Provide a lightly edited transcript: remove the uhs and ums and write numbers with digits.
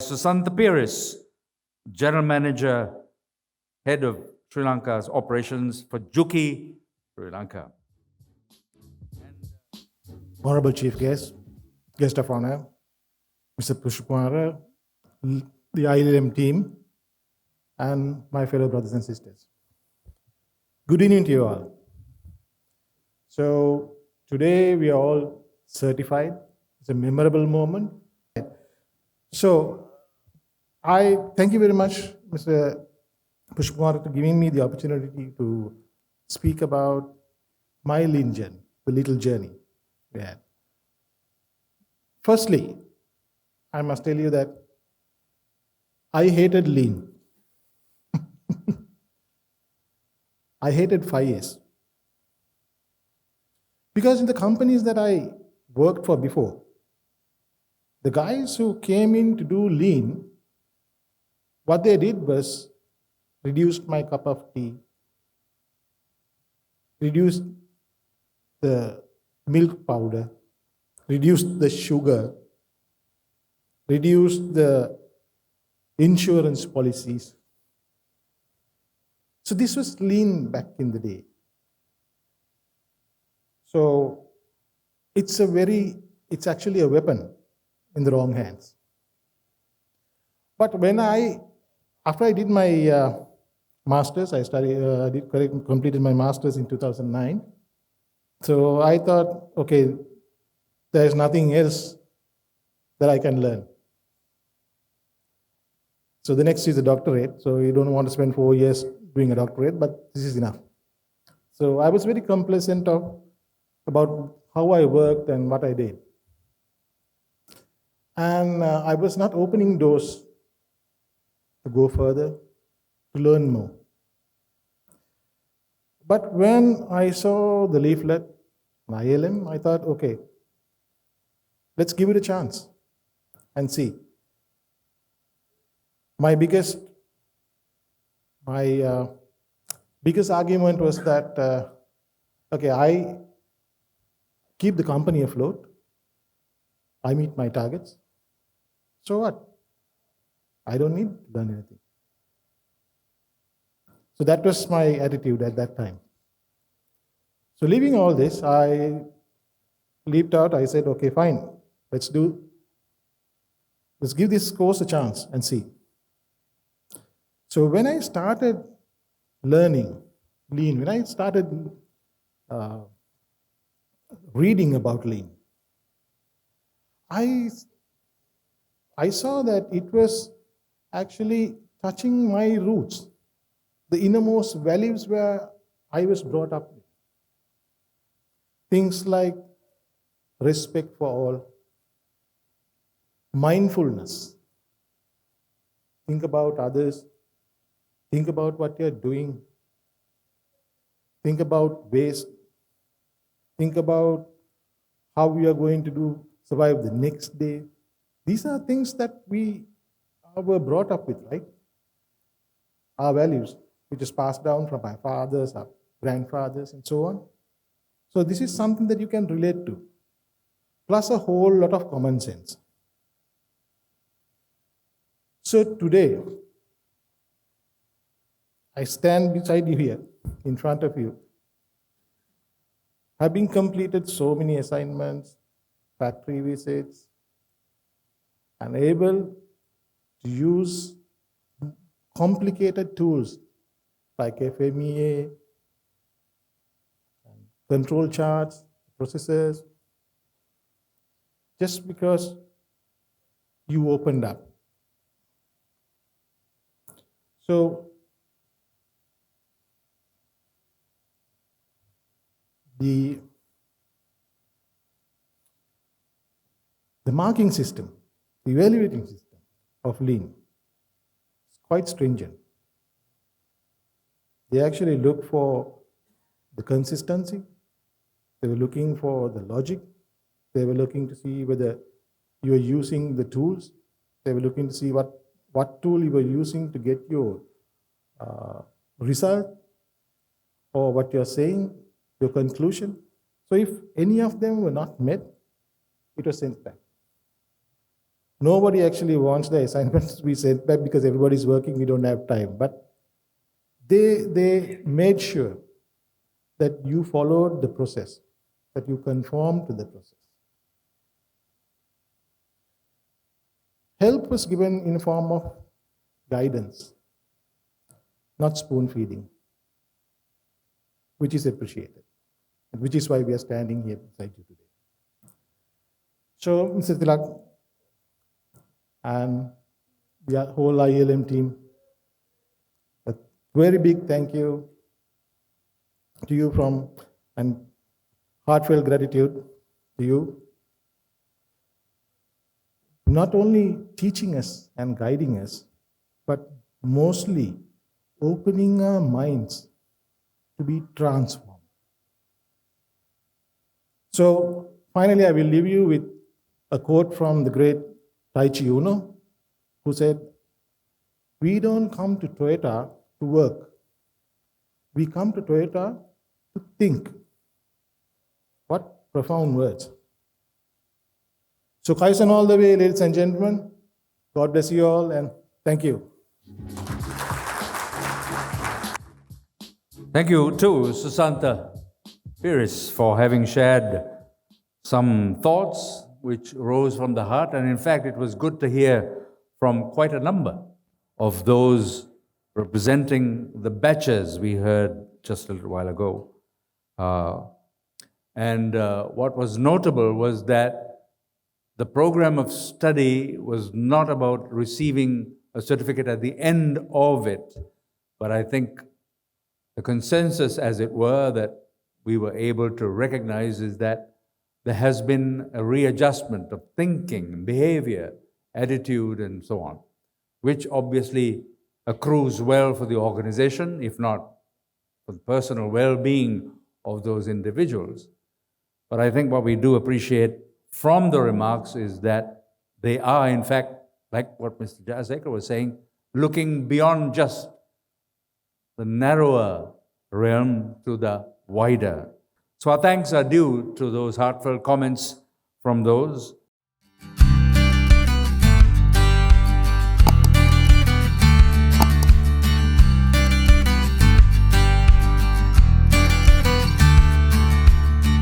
Susantha Peeris, General Manager, Head of Sri Lanka's Operations for Juki, Sri Lanka. Honorable Chief Guest, Guest of Honor, Mr. Pushpara, the ILM team, and my fellow brothers and sisters. Good evening to you all. So today we are all certified. It's a memorable moment. So I thank you very much, Mr. Pushpara, for giving me the opportunity to speak about my lean journey, the little journey we had. Firstly, I must tell you that I hated lean. I hated 5 years. Because in the companies that I worked for before, the guys who came in to do lean, what they did was reduced my cup of tea, reduced the milk powder, reduced the sugar, reduced the insurance policies. So this was lean back in the day. So it's actually a weapon in the wrong hands. But after I did my master's, completed my master's in 2009. So I thought, okay, there's nothing else that I can learn. So the next is a doctorate. So you don't want to spend 4 years doing a doctorate, but this is enough. So I was very complacent about how I worked and what I did. And I was not opening doors to go further, to learn more. But when I saw the leaflet, ILM, I thought, okay, let's give it a chance and see. My biggest argument was that, okay, I keep the company afloat, I meet my targets, so what? I don't need to learn anything. So that was my attitude at that time. So leaving all this, I leaped out, I said, okay, fine, let's give this course a chance and see. So when I started learning lean, when I started reading about lean, I saw that it was actually touching my roots, the innermost values where I was brought up with. Things like respect for all, mindfulness, think about others, think about what you're doing, think about waste, think about how we are going to survive the next day. These are things that we were brought up with, right? Our values, which is passed down from our fathers, our grandfathers, and so on. So this is something that you can relate to, plus a whole lot of common sense. So today, I stand beside you here, in front of you, having completed so many assignments, factory visits, and able to use complicated tools like FMEA, control charts, processes, just because you opened up. So the marking system, the evaluating system of lean is quite stringent. They actually look for the consistency, they were looking for the logic, they were looking to see whether you are using the tools, they were looking to see what tool you were using to get your result, or what you're saying, your conclusion. So if any of them were not met, it was sent back. Nobody actually wants the assignments to be sent back because everybody's working, we don't have time. But they made sure that you followed the process, that you conformed to the process. Help was given in form of guidance, not spoon feeding, which is appreciated, and which is why we are standing here beside you today. So, Mr. Tilak, and the whole ILM team, a very big thank you to you and heartfelt gratitude to you. Not only teaching us and guiding us, but mostly opening our minds to be transformed. So finally, I will leave you with a quote from the great Taichi Uno, who said, "We don't come to Toyota to work. We come to Toyota to think." What profound words. So Kaizen all the way, ladies and gentlemen. God bless you all, and thank you. Thank you too, Susantha Peeris, for having shared some thoughts which rose from the heart. And in fact, it was good to hear from quite a number of those representing the batches we heard just a little while ago. What was notable was that the program of study was not about receiving a certificate at the end of it, but I think the consensus, as it were, that we were able to recognize is that there has been a readjustment of thinking, behavior, attitude, and so on, which obviously accrues well for the organization, if not for the personal well-being of those individuals. But I think what we do appreciate from the remarks is that they are, in fact, like what Mr. Jazekar was saying, looking beyond just the narrower realm to the wider. So our thanks are due to those heartfelt comments from those.